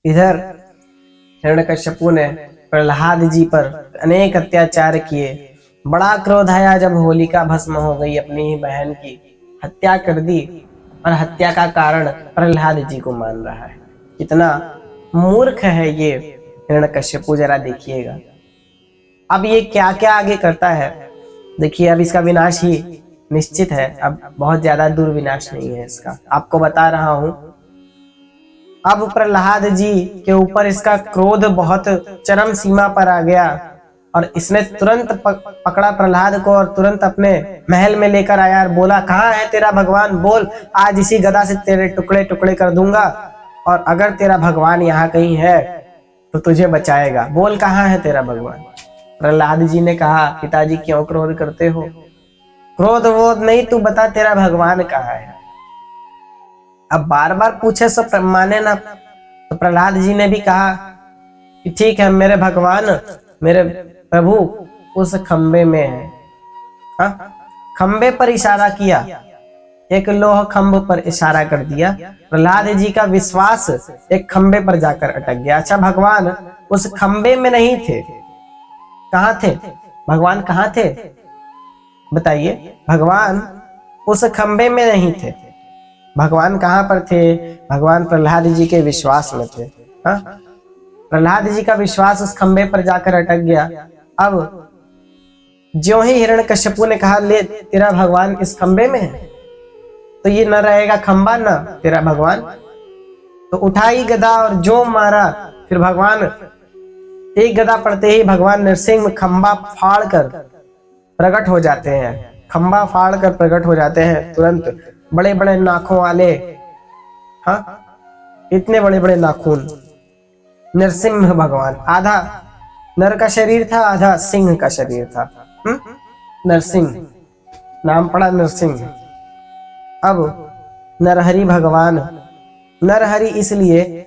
इधर हिरण्यकश्यपु ने प्रहलाद जी पर अनेक अत्याचार किए। बड़ा क्रोध आया जब होलिका भस्म हो गई, अपनी ही बहन की हत्या कर दी और हत्या का कारण प्रहलाद जी को मान रहा है। कितना मूर्ख है ये हिरण्यकश्यपु, जरा देखिएगा। अब ये क्या क्या आगे करता है देखिए। अब इसका विनाश ही निश्चित है, अब बहुत ज्यादा दूर विनाश नहीं है इसका, आपको बता रहा हूं। अब प्रहलाद जी के ऊपर इसका क्रोध बहुत चरम सीमा पर आ गया और इसने तुरंत पकड़ा प्रहलाद को और तुरंत अपने महल में लेकर आया और बोला, कहाँ है तेरा भगवान, बोल, आज इसी गदा से तेरे टुकड़े टुकड़े कर दूंगा और अगर तेरा भगवान यहाँ कहीं है तो तुझे बचाएगा, बोल कहाँ है तेरा भगवान। प्रहलाद जी ने कहा, पिताजी क्यों क्रोध करते हो, क्रोध वोध नहीं, तू बता तेरा भगवान कहाँ है। अब बार बार पूछे सो माने ना, तो प्रहलाद जी ने भी कहा कि ठीक है, मेरे भगवान, मेरे प्रभु उस खंबे में है। हाँ, खंबे पर इशारा किया, एक लोह खंभ पर इशारा कर दिया। प्रहलाद जी का विश्वास एक खंबे पर जाकर अटक गया। अच्छा, भगवान उस खंबे में नहीं थे, कहाँ थे भगवान, कहाँ थे बताइए। भगवान उस खंबे में नहीं थे, भगवान कहाँ पर थे, भगवान प्रहलाद जी के विश्वास में थे। हाँ, प्रहलाद जी का विश्वास उस खंबे पर जाकर अटक गया। अब ज्यों ही हिरण्यकश्यपु ने कहा, ले तेरा भगवान इस खंबे में है, तो ये न रहेगा खंबा न तेरा भगवान, तो उठाई गदा और जो मारा। फिर भगवान एक गदा पड़ते ही भगवान नरसिंह खंबा फाड़ कर प्रकट हो जाते हैं, खंबा फाड़ कर प्रकट हो जाते हैं तुरंत, बड़े बड़े नाखों वाले। हाँ, इतने बड़े बड़े नाखून। नरसिंह भगवान, आधा नर का शरीर था, आधा सिंह का शरीर था। नरसिंह नाम पड़ा, नरसिंह। अब नरहरि भगवान, नरहरि इसलिए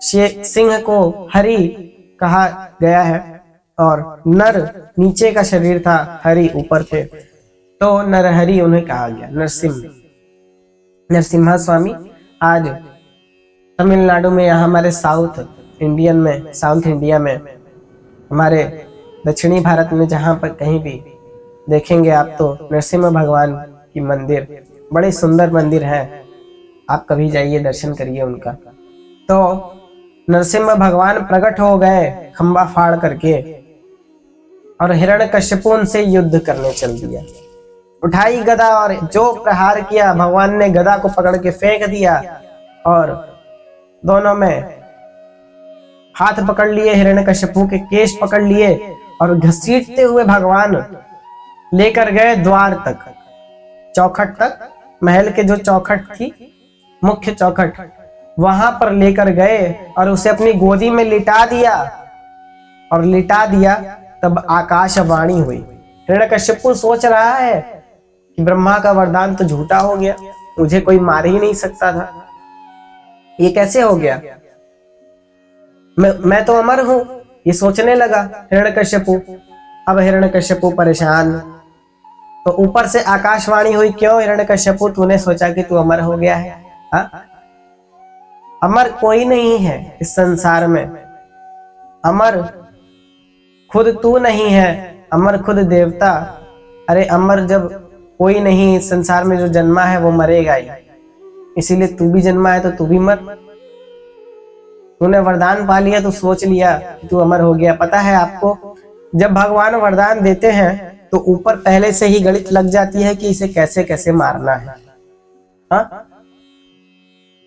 सिंह को हरि कहा गया है और नर नीचे का शरीर था, हरि ऊपर थे, तो नरहरि उन्हें कहा गया, नरसिंह, नरसिम्हा स्वामी। आज तमिलनाडु में, यहाँ हमारे साउथ इंडिया में, हमारे दक्षिणी भारत में जहाँ पर कहीं भी देखेंगे आप तो नरसिम्हा भगवान की मंदिर, बड़े सुंदर मंदिर है, आप कभी जाइए दर्शन करिए उनका। तो नरसिम्हा भगवान प्रकट हो गए खंबा फाड़ करके और हिरण्यकश्यपु से युद्ध करने चल दिया। उठाई गदा और जो प्रहार किया, भगवान ने गदा को पकड़ के फेंक दिया और दोनों में हाथ पकड़ लिए, हिरण्यकश्यपु के केश पकड़ लिए और घसीटते हुए भगवान लेकर गए द्वार तक, चौखट तक, महल के जो चौखट थी, मुख्य चौखट, वहां पर लेकर गए और उसे अपनी गोदी में लिटा दिया और लिटा दिया। तब आकाशवाणी हुई। हिरण्यकश्यपु सोच रहा है कि ब्रह्मा का वरदान तो झूठा हो गया, मुझे कोई मार ही नहीं सकता था, ये कैसे हो गया, मैं तो अमर हूं, ये सोचने लगा हिरण्यकश्यपु। अब हिरण्यकश्यपु परेशान, तो ऊपर से आकाशवाणी हुई, क्यों हिरण्यकश्यपु, तूने सोचा कि तू अमर हो गया है? हा? अमर कोई नहीं है इस संसार में, अमर खुद तू नहीं है, अमर खुद देवता। अरे अमर जब कोई नहीं इस संसार में, जो जन्मा है वो मरेगा ही, इसीलिए तू भी जन्मा है तो तू भी मर। तूने वरदान पा लिया तो सोच लिया कि तू अमर हो गया। पता है आपको, जब भगवान वरदान देते हैं तो ऊपर पहले से ही गणित लग जाती है कि इसे कैसे कैसे मारना है। हाँ,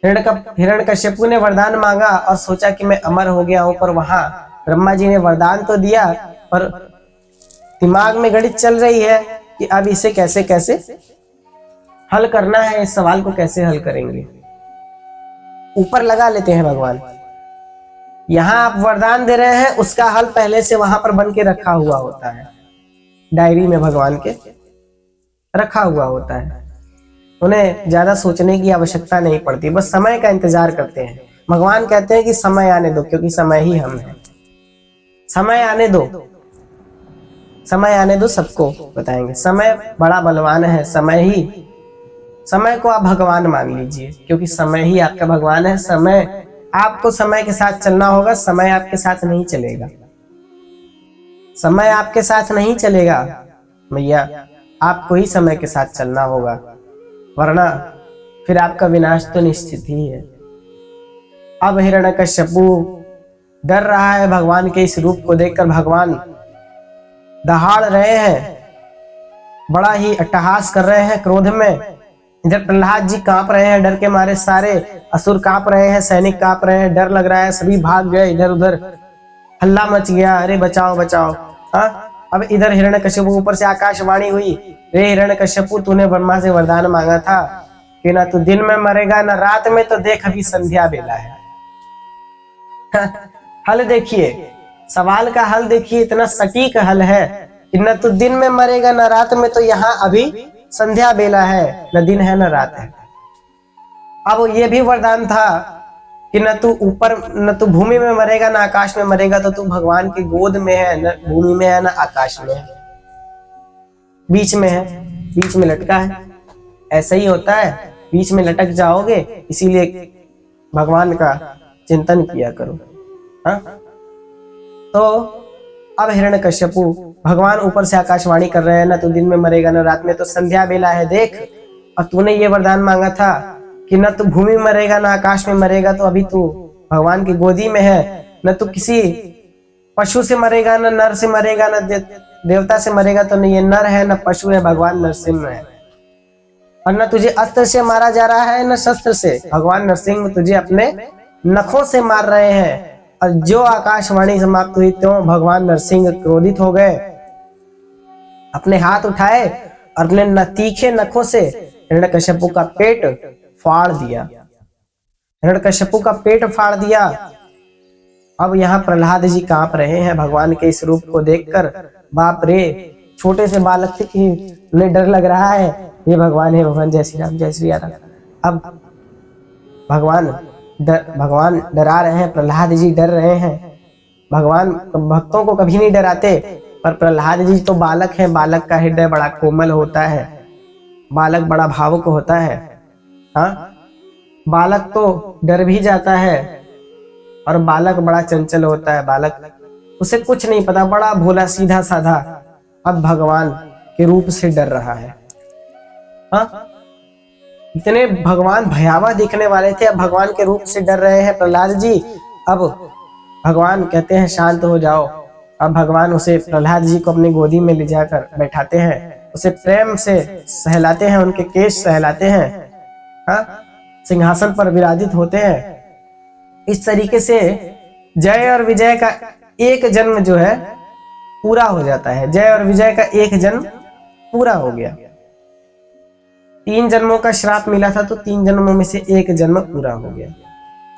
हिरण्यकश्यपु ने वरदान मांगा और सोचा कि मैं अमर हो गया हूं, पर वहां ब्रह्मा जी ने वरदान तो दिया पर दिमाग में गणित चल रही है कि अब इसे कैसे कैसे हल करना है, इस सवाल को कैसे हल करेंगे। ऊपर लगा लेते हैं भगवान, यहां आप वरदान दे रहे हैं, उसका हल पहले से वहां पर बन के रखा हुआ होता है, डायरी में भगवान के रखा हुआ होता है। उन्हें ज्यादा सोचने की आवश्यकता नहीं पड़ती, बस समय का इंतजार करते हैं। भगवान कहते हैं कि समय आने दो, क्योंकि समय ही हम है, समय आने दो। समय आने दो, सबको बताएंगे। समय बड़ा बलवान है, समय को आप भगवान मान लीजिए, क्योंकि समय ही आपका भगवान है। समय आपको समय के साथ चलना होगा, समय आपके साथ नहीं चलेगा। समय आपके साथ नहीं चलेगा भैया, आपको ही समय के साथ चलना होगा, वरना फिर आपका विनाश तो निश्चित ही है। अब हिरण्यकश्यपु डर रहा है भगवान के इस रूप को देखकर। भगवान दहाड़ रहे हैं, बड़ा ही अट्टहास कर रहे हैं क्रोध में। इधर प्रहलाद जी कांप रहे हैं डर के मारे, सारे असुर कांप रहे हैं, सैनिक कांप रहे हैं, डर लग रहा है, सभी भाग गए इधर उधर, हल्ला मच गया, अरे बचाओ बचाओ। हाँ, अब इधर हिरण्यकश्यपु ऊपर से आकाशवाणी हुई, रे हिरण्यकश्यपु तूने ब्रह्मा से वरदान मांगा था कि ना तू दिन में मरेगा ना रात में, तो देख अभी संध्या बेला है। हल देखिए, सवाल का हल देखिए, इतना सटीक हल है कि न तू दिन में मरेगा न रात में, तो यहाँ अभी संध्या बेला है, न दिन है न रात है। अब ये भी वरदान था कि न तू ऊपर, न तू भूमि में मरेगा न आकाश में मरेगा, तो तू भगवान की गोद में है, न भूमि में है न आकाश में है, बीच में है, बीच में लटका है। ऐसा ही होता है, बीच में लटक जाओगे, इसीलिए भगवान का चिंतन किया करो। हाँ, तो अब हिरण्यकश्यपु, भगवान ऊपर से आकाशवाणी कर रहे हैं, ना तो दिन में मरेगा ना रात में, तो संध्या बेला है देख। और तूने ये वरदान मांगा था कि न तू भूमि में मरेगा ना आकाश में मरेगा, तो अभी तू भगवान की गोदी में है। न तू किसी पशु से मरेगा, न नर से मरेगा, न देवता से मरेगा, तो न ये नर है न पशु है, भगवान नरसिंह है। और न तुझे अस्त्र से मारा जा रहा है न शस्त्र से, भगवान नरसिंह तुझे अपने नखों से मार रहे हैं। और जो आकाशवाणी समाप्त हुई त्यों भगवान नरसिंह क्रोधित हो गए, अपने हाथ उठाए और अपने तीखे नखों से हिरण्यकश्यपु का पेट फाड़ दिया, हिरण्यकश्यपु का पेट फाड़ दिया। अब यहाँ प्रहलाद जी कांप रहे हैं भगवान के इस रूप को देखकर। बाप रे, छोटे से बालक थे, उन्हें डर लग रहा है, ये भगवान है, भगवान जय श्री राम जय श्री राम। अब भगवान डरा रहे हैं, प्रहलाद जी डर रहे हैं। भगवान भक्तों को कभी नहीं डराते, पर प्रहलाद जी तो बालक हैं, बालक का हृदय बड़ा कोमल होता है, बालक बड़ा भावुक होता है। हाँ, बालक तो डर भी जाता है, और बालक बड़ा चंचल होता है, बालक उसे कुछ नहीं पता, बड़ा भोला सीधा साधा। अब भगवान के रूप से डर रहा है। हाँ, इतने भगवान भयावह दिखने वाले थे, अब भगवान के रूप से डर रहे हैं प्रहलाद जी। अब भगवान कहते हैं शांत हो जाओ। अब भगवान उसे, प्रहलाद जी को अपनी गोदी में ले जाकर बैठाते हैं, उसे प्रेम से सहलाते हैं, उनके केश सहलाते हैं। हाँ, सिंहासन पर विराजित होते हैं। इस तरीके से जय और विजय का एक जन्म जो है पूरा हो जाता है। जय और विजय का एक जन्म पूरा हो गया। 3 जन्मों का श्राप मिला था, तो 3 जन्मों में से एक जन्म पूरा हो गया,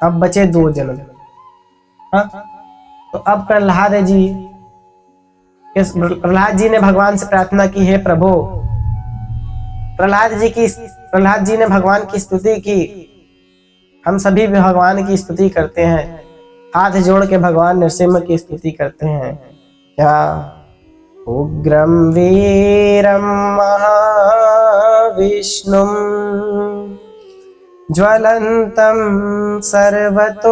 अब बचे 2 जन्म। हाँ, तो अब प्रहलाद जी ने भगवान से प्रार्थना की, हे प्रभु। प्रहलाद जी ने भगवान की स्तुति की। हम सभी भी भगवान की स्तुति करते हैं, हाथ जोड़ के भगवान नरसिंह की स्तुति करते हैं। क्या उग्रम वीरम महाविष्णुम ज्वलंतम सर्वतोमुखम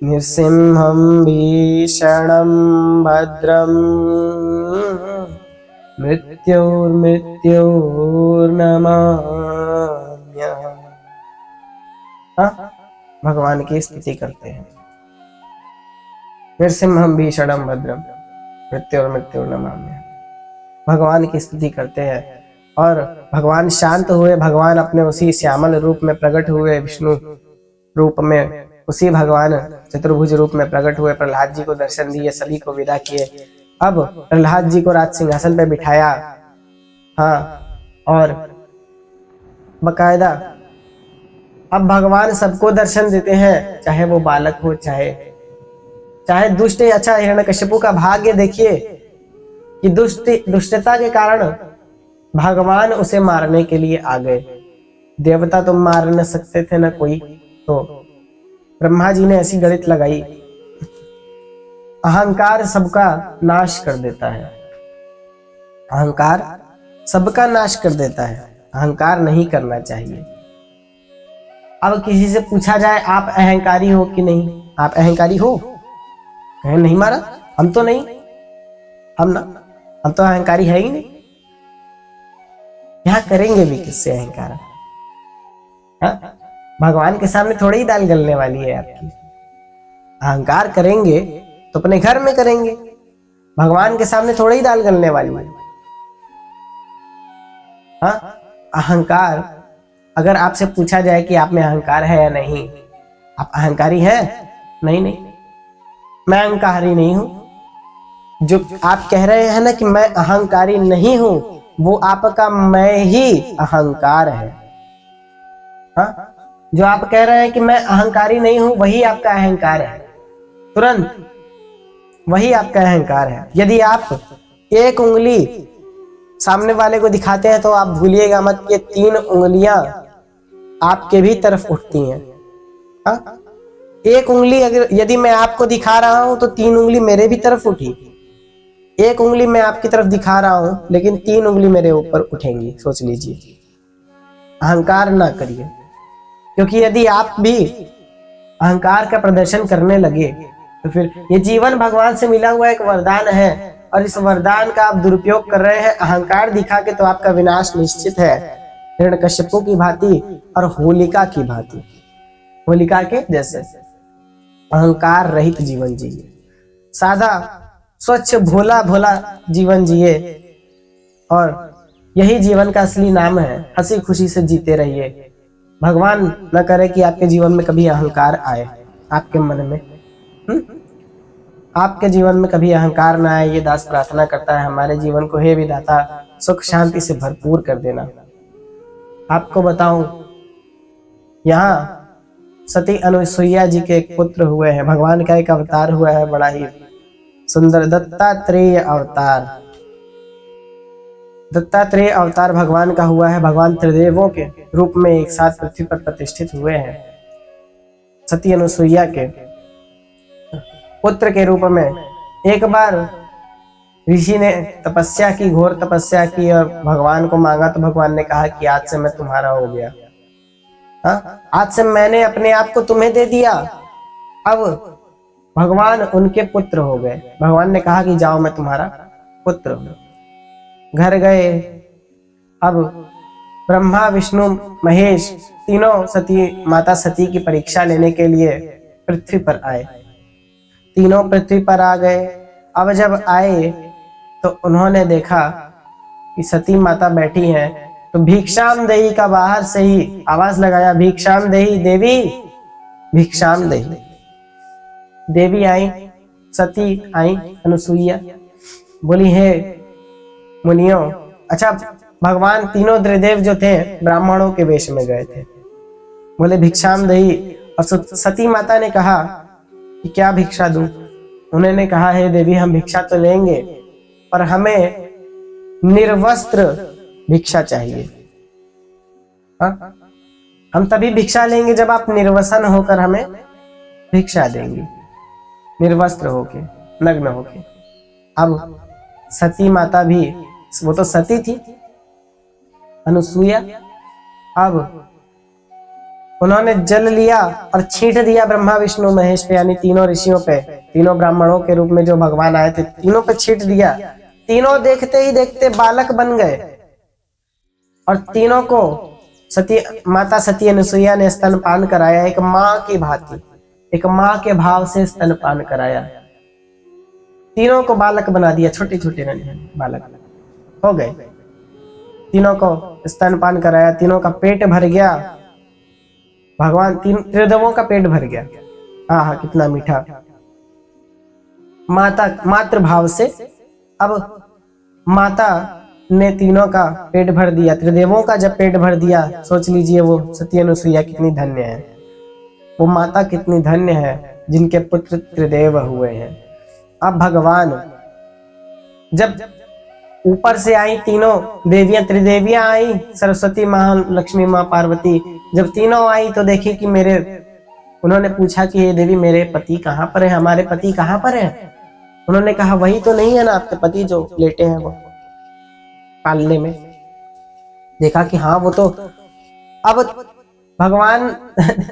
नृसिंहं भीषणं भद्रं मृत्युर्मृत्युर्नमाम्यहम्। भगवान की स्तुति करते हैं। नृसिंहं भीषणं भद्रं मृत्युर्मृत्युर्नमाम्यहम्, भगवान की स्तुति करते हैं। और भगवान शांत हुए, भगवान अपने उसी श्यामल रूप में प्रकट हुए, विष्णु रूप में, उसी भगवान चतुर्भुज रूप में प्रकट हुए, प्रहलाद जी को दर्शन दिए, सभी को विदा किए। अब प्रहलाद जी को राज सिंहासन पे बिठाया। हाँ, और बकायदा अब भगवान सबको दर्शन देते हैं, चाहे वो बालक हो, चाहे दुष्ट। अच्छा, हिरण्यकश्यपु का भाग्य देखिए कि दुष्टता के कारण भगवान उसे मारने के लिए आ गए। देवता तो मार न सकते थे ना कोई, तो ब्रह्मा जी ने ऐसी गणित लगाई अहंकार सबका नाश कर देता है। अहंकार सबका नाश कर देता है। अहंकार नहीं करना चाहिए। अब किसी से पूछा जाए आप अहंकारी हो कि नहीं, आप अहंकारी हो? कहें नहीं महाराज, हम तो नहीं, हम तो अहंकारी है ही नहीं। यहां करेंगे भी किससे अहंकार? हाँ? भगवान के सामने थोड़ी ही दाल गलने वाली है आपकी। अहंकार करेंगे तो अपने घर में करेंगे, भगवान के सामने थोड़ी ही दाल गलने वाली है। हाँ? अहंकार, अगर आपसे पूछा जाए कि आप में अहंकार है या नहीं, आप अहंकारी हैं? नहीं, मैं अहंकारी नहीं हूं। जो आप कह रहे हैं ना कि मैं अहंकारी नहीं हूं, वो आपका मैं ही अहंकार है। हाँ? जो आप कह रहे हैं कि मैं अहंकारी नहीं हूं, वही आपका अहंकार है। तुरंत वही आपका अहंकार है। यदि आप एक उंगली सामने वाले को दिखाते हैं तो आप भूलिएगा मत कि 3 उंगलियां आपके भी तरफ उठती हैं। हाँ? एक उंगली अगर यदि मैं आपको दिखा रहा हूं तो 3 उंगली मेरे भी तरफ उठी। एक उंगली मैं आपकी तरफ दिखा रहा हूं लेकिन 3 उंगली मेरे ऊपर उठेंगी। सोच लीजिए। अहंकार ना करिए, क्योंकि यदि आप भी अहंकार का प्रदर्शन करने लगे तो फिर ये जीवन भगवान से मिला हुआ एक वरदान है, और इस वरदान का आप दुरुपयोग कर रहे हैं अहंकार दिखा के, तो आपका विनाश निश्चित है। हिरण्यकश्यपु की भांति और होलिका की भांति, होलिका के जैसे अहंकार रहित जीवन जिए, सादा स्वच्छ भोला भोला जीवन जिए, और यही जीवन का असली नाम है। हंसी खुशी से जीते रहिए। भगवान न करे कि आपके जीवन में कभी अहंकार आए, आपके मन में आपके जीवन में कभी अहंकार ना आए, ये दास प्रार्थना करता है। हमारे जीवन को हे विधाता सुख शांति से भरपूर कर देना। आपको बताऊं, यहाँ सती अनुसुईया जी के एक पुत्र हुए हैं। भगवान का एक अवतार हुआ है, बड़ा ही सुंदर दत्तात्रेय अवतार। दत्तात्रेय अवतार भगवान का हुआ है। भगवान त्रिदेवों के रूप में एक साथ पृथ्वी पर प्रतिष्ठित हुए हैं। सती अनुसुईया के पुत्र के रूप में एक बार ऋषि ने तपस्या की, घोर तपस्या की, और भगवान को मांगा तो भगवान ने कहा कि आज से मैं तुम्हारा हो गया। हाँ? आज से मैंने अपने आप को तुम्हें दे दिया। अब भगवान उनके पुत्र हो गए। भगवान ने कहा कि जाओ मैं तुम्हारा पुत्र हूं। घर गए। अब ब्रह्मा विष्णु महेश तीनों सती माता सती की परीक्षा लेने के लिए पृथ्वी पर आए। तीनों पृथ्वी पर आ गए। अब जब आए तो उन्होंने देखा कि सती माता बैठी हैं, तो भिक्षाम देही का बाहर से ही आवाज लगाया, भिक्षाम देही देवी, भिक्षाम देही। देवी आई, सती आई अनुसुईया, बोली हे मुनियों। अच्छा, भगवान तीनों त्रिदेव जो थे ब्राह्मणों के वेश में गए थे। बोले भिक्षाम देही, और सती माता ने कहा कि क्या भिक्षा दूं? उन्होंने कहा हे देवी, हम भिक्षा तो लेंगे पर हमें निर्वस्त्र भिक्षा चाहिए। हाँ? हम तभी भिक्षा लेंगे जब आप निर्वसन होकर हमें भिक्षा देंगी, निर्वस्त्र होके, नग्न होके। अब सती माता भी, वो तो सती थी अनुसुईया, अब उन्होंने जल लिया और छींट दिया ब्रह्मा विष्णु महेश पे, यानी तीनों ऋषियों पे, तीनों ब्राह्मणों के रूप में जो भगवान आए थे, तीनों पे छींट दिया। तीनों देखते ही देखते बालक बन गए, और तीनों को माता सती अनुसुईया ने स्तनपान कराया। एक माँ की भांति, एक माँ के भाव से स्तनपान कराया। तीनों को बालक बना दिया, छोटे छोटे बालक हो गए। तीनों को स्तनपान कराया, तीनों का पेट भर गया। भगवान त्रिदेवों का पेट भर गया। हाँ, कितना मीठा। मातृ भाव से अब माता ने तीनों का पेट भर दिया। त्रिदेवों का जब पेट भर दिया, सोच लीजिए वो सती अनुसुईया कितनी धन्य है, वो माता कितनी धन्य है जिनके पुत्र त्रिदेव हुए हैं। अब भगवान जब ऊपर से आई, तीनों देवियां, त्रिदेवियां आई, सरस्वती माँ, लक्ष्मी माँ, पार्वती, जब तीनों आई तो देखी कि उन्होंने पूछा कि हे देवी, मेरे पति कहाँ पर है, हमारे पति कहाँ पर है? उन्होंने कहा वही तो नहीं है ना आपके पति जो लेटे हैं वो पालने में। देखा कि हाँ वो तो। अब भगवान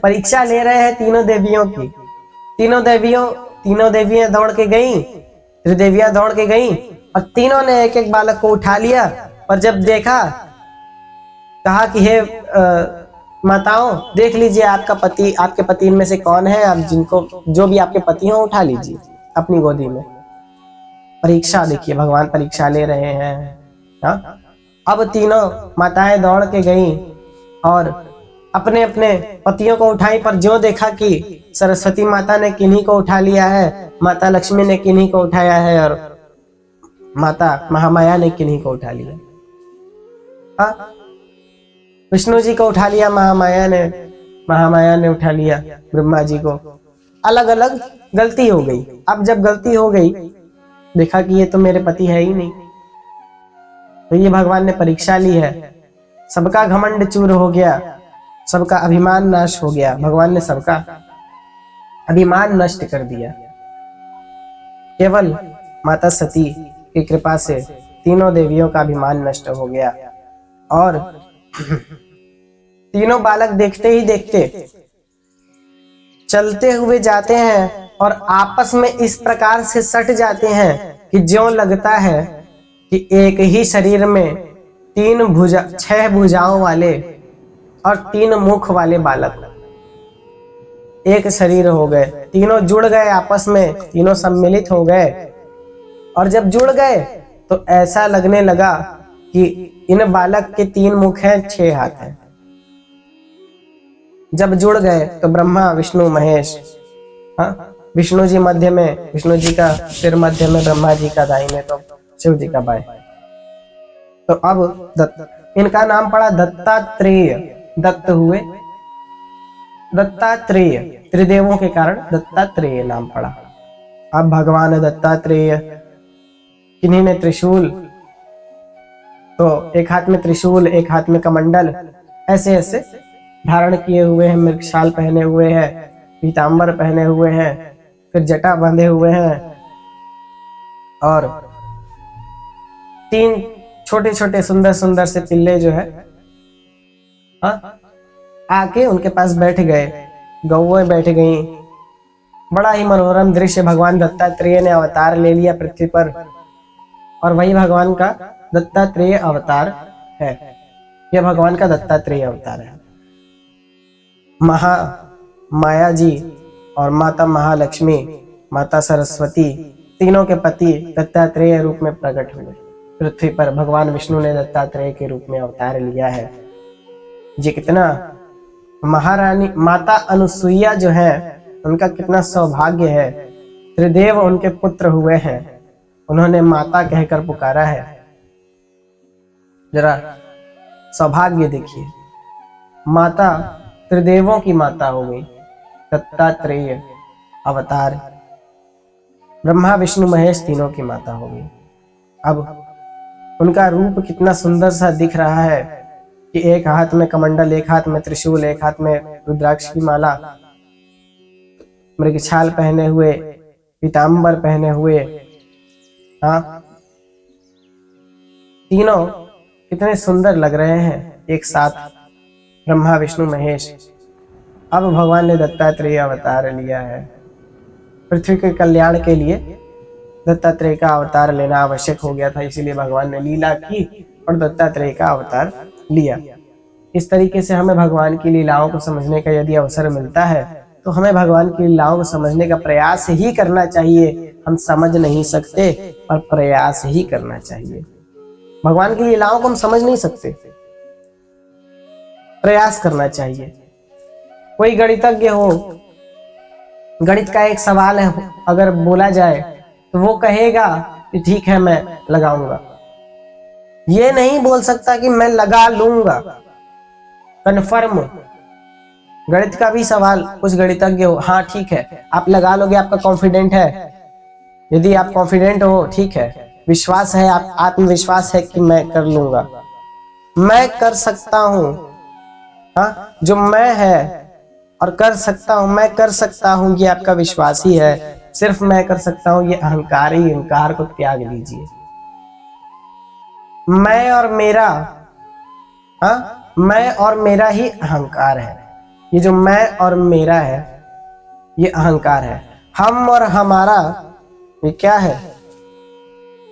परीक्षा ले रहे हैं तीनों देवियों की। तीनों देवियां दौड़ के गईं, त्रिदेवियां दौड़ के गईं और तीनों ने एक एक बालक को उठा लिया। और जब देखा, कहा कि हे माताओं देख लीजिए आपके पति इनमें से कौन है, आप जिनको जो भी आपके पति हो उठा लीजिए अपनी गोदी में। परीक्षा देखिए, भगवान परीक्षा ले रहे हैं। हाँ, अब तीनों माताएं दौड़ के गईं और अपने अपने पतियों को उठाई, पर जो देखा कि सरस्वती माता ने किन्हीं को उठा लिया है, माता लक्ष्मी ने किन्हीं को उठाया है और माता महामाया ने किन्हीं को उठा लिया। हाँ, विष्णु जी को उठा लिया महामाया ने उठा लिया ब्रह्मा जी को। अलग अलग गलती हो गई। अब जब गलती हो गई, देखा कि ये तो मेरे पति है ही नहीं, तो ये भगवान ने परीक्षा ली है। सबका घमंड चूर हो गया, सबका अभिमान नाश हो गया। भगवान ने सबका अभिमान नष्ट कर दिया। केवल माता सती की कृपा से तीनों देवियों का अभिमान नष्ट हो गया और तीनों बालक देखते ही देखते चलते हुए जाते हैं और आपस में इस प्रकार से सट जाते हैं कि ज्यों लगता है कि एक ही शरीर में 6 भुजाओं वाले और 3 मुख वाले बालक एक शरीर हो गए। तीनों जुड़ गए आपस में, तीनों सम्मिलित हो गए। और जब जुड़ गए तो ऐसा लगने लगा कि इन बालक के 3 मुख हैं, 6 हाथ हैं। जब जुड़ गए तो ब्रह्मा विष्णु महेश, हाँ, विष्णु जी मध्य में, विष्णु जी का सिर मध्य में, ब्रह्मा जी का दाहिने तो शिव जी का बाएं। तो अब इनका नाम पड़ा दत्तात्रेय। दत्त हुए दत्तात्रेय, त्रिदेवों के कारण दत्तात्रेय नाम पड़ा। अब भगवान दत्तात्रेय, किन्हीं ने त्रिशूल, तो एक हाथ में त्रिशूल, एक हाथ में कमंडल, ऐसे ऐसे धारण किए हुए हैं। मृगशाल पहने हुए हैं, पीतांबर पहने हुए हैं, फिर जटा बांधे हुए हैं और 3 छोटे छोटे सुंदर सुंदर से पिल्ले जो है, हाँ, आके उनके पास बैठ गए। गौएं बैठ गईं। बड़ा ही मनोरम दृश्य। भगवान दत्तात्रेय ने अवतार ले लिया पृथ्वी पर और वही भगवान का दत्तात्रेय अवतार है। यह भगवान का दत्तात्रेय अवतार है। माया जी और माता महालक्ष्मी, माता सरस्वती, तीनों के पति दत्तात्रेय रूप में प्रकट हुए पृथ्वी पर। भगवान विष्णु ने दत्तात्रेय के रूप में अवतार लिया है। ये कितना महारानी माता अनुसुईया जो है, उनका कितना सौभाग्य है। त्रिदेव उनके पुत्र हुए हैं, उन्होंने माता कहकर पुकारा है। जरा सौभाग्य देखिए, माता त्रिदेवों की माता हो गई, दत्तात्रेय अवतार। ब्रह्मा विष्णु महेश तीनों की माता हो गई। अब उनका रूप कितना सुंदर सा दिख रहा है कि एक हाथ में कमंडल, एक हाथ में त्रिशूल, एक हाथ में रुद्राक्ष की माला, मृगछाल पहने हुए, पीतांबर पहने हुए। हाँ, तीनों कितने सुंदर लग रहे हैं एक साथ, ब्रह्मा विष्णु महेश। अब भगवान ने दत्तात्रेय अवतार लिया है। पृथ्वी के कल्याण के लिए दत्तात्रेय का अवतार लेना आवश्यक हो गया था, इसीलिए भगवान ने लीला की और दत्तात्रेय का अवतार लिया। इस तरीके से हमें भगवान की लीलाओं को समझने का यदि अवसर मिलता है तो हमें भगवान की लीलाओं को समझने का प्रयास ही करना चाहिए। हम समझ नहीं सकते पर प्रयास ही करना चाहिए। भगवान की लीलाओं को हम समझ नहीं सकते, प्रयास करना चाहिए। कोई गणितज्ञ हो, गणित का एक सवाल है अगर बोला जाए तो वो कहेगा कि ठीक है मैं लगाऊंगा। ये नहीं बोल सकता कि मैं लगा लूंगा, कन्फर्म। गणित का भी सवाल, कुछ गणितज्ञ हो, हाँ ठीक है आप लगा लोगे, आपका कॉन्फिडेंट है। यदि आप कॉन्फिडेंट हो, ठीक है, विश्वास है, आप आत्मविश्वास है कि मैं कर लूंगा, मैं कर सकता हूं। जो मैं है और कर सकता हूं, मैं कर सकता हूं, ये आपका विश्वास ही है। सिर्फ मैं कर सकता हूं, ये अहंकार ही, अहंकार को त्याग दीजिए। मैं और मेरा, हाँ, मैं और मेरा ही अहंकार है। ये जो मैं और मेरा है ये अहंकार है। हम और हमारा ये क्या है?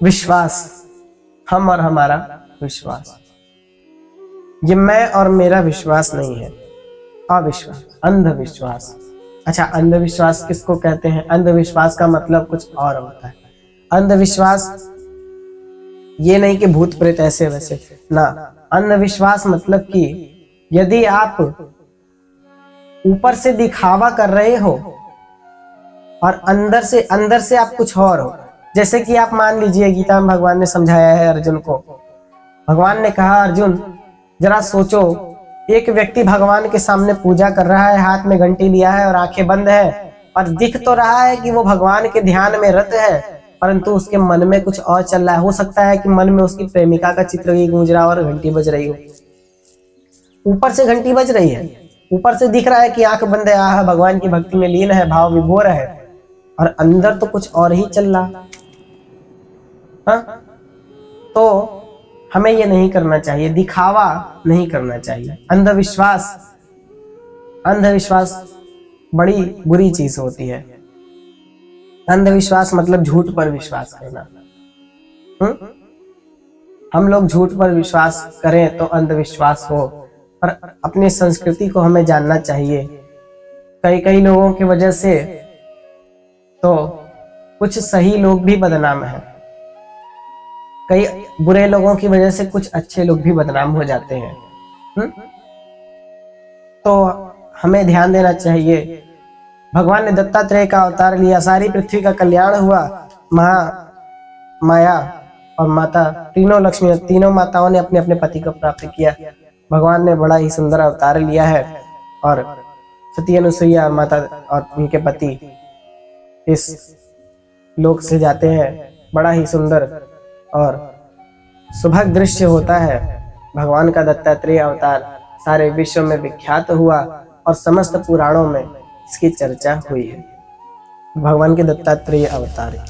विश्वास। हम और हमारा विश्वास। ये मैं और मेरा विश्वास नहीं है, अविश्वास, अंधविश्वास। अच्छा, अंधविश्वास किसको कहते हैं? अंधविश्वास का मतलब कुछ और होता है। अंधविश्वास ये नहीं कि भूत प्रेत ऐसे वैसे ना। अंधविश्वास मतलब कि यदि आप ऊपर से दिखावा कर रहे हो और अंदर से आप कुछ और हो। जैसे कि आप मान लीजिए, गीता में भगवान ने समझाया है अर्जुन को। भगवान ने कहा, अर्जुन जरा सोचो, एक व्यक्ति भगवान के सामने पूजा कर रहा है, हाथ में घंटी लिया है और आंखें बंद है, और दिख तो रहा है कि वो भगवान के ध्यान में रत है, परंतु उसके मन में कुछ और चल रहा है। हो सकता है कि मन में उसकी प्रेमिका का चित्र ही गूंज रहा और घंटी बज रही हो। ऊपर से घंटी बज रही है, ऊपर से दिख रहा है कि आंख बंद है, आह भगवान की भक्ति में लीन है, भाव विभोर है, और अंदर तो कुछ और ही चल रहा। हाँ? तो हमें ये नहीं करना चाहिए, दिखावा नहीं करना चाहिए। अंधविश्वास बड़ी बुरी चीज होती है। अंधविश्वास मतलब झूठ पर विश्वास करना। हम लोग झूठ पर विश्वास करें तो अंधविश्वास हो, पर अपनी संस्कृति को हमें जानना चाहिए। कई लोगों की वजह से तो कुछ सही लोग भी बदनाम हैं, कई बुरे लोगों की वजह से कुछ अच्छे लोग भी बदनाम हो जाते हैं। तो हमें ध्यान देना चाहिए। भगवान ने दत्तात्रेय का अवतार लिया, सारी पृथ्वी का कल्याण हुआ। माया और माता, तीनों लक्ष्मी, तीनों माताओं ने अपने अपने पति को प्राप्त किया। भगवान ने बड़ा ही सुंदर अवतार लिया है, और सती अनुसुईया माता और उनके पति इस लोक से जाते हैं। बड़ा ही सुंदर और सुभग दृश्य होता है। भगवान का दत्तात्रेय अवतार सारे विश्व में विख्यात हुआ और समस्त पुराणों में इसकी चर्चा हुई है, भगवान के दत्तात्रेय अवतार की।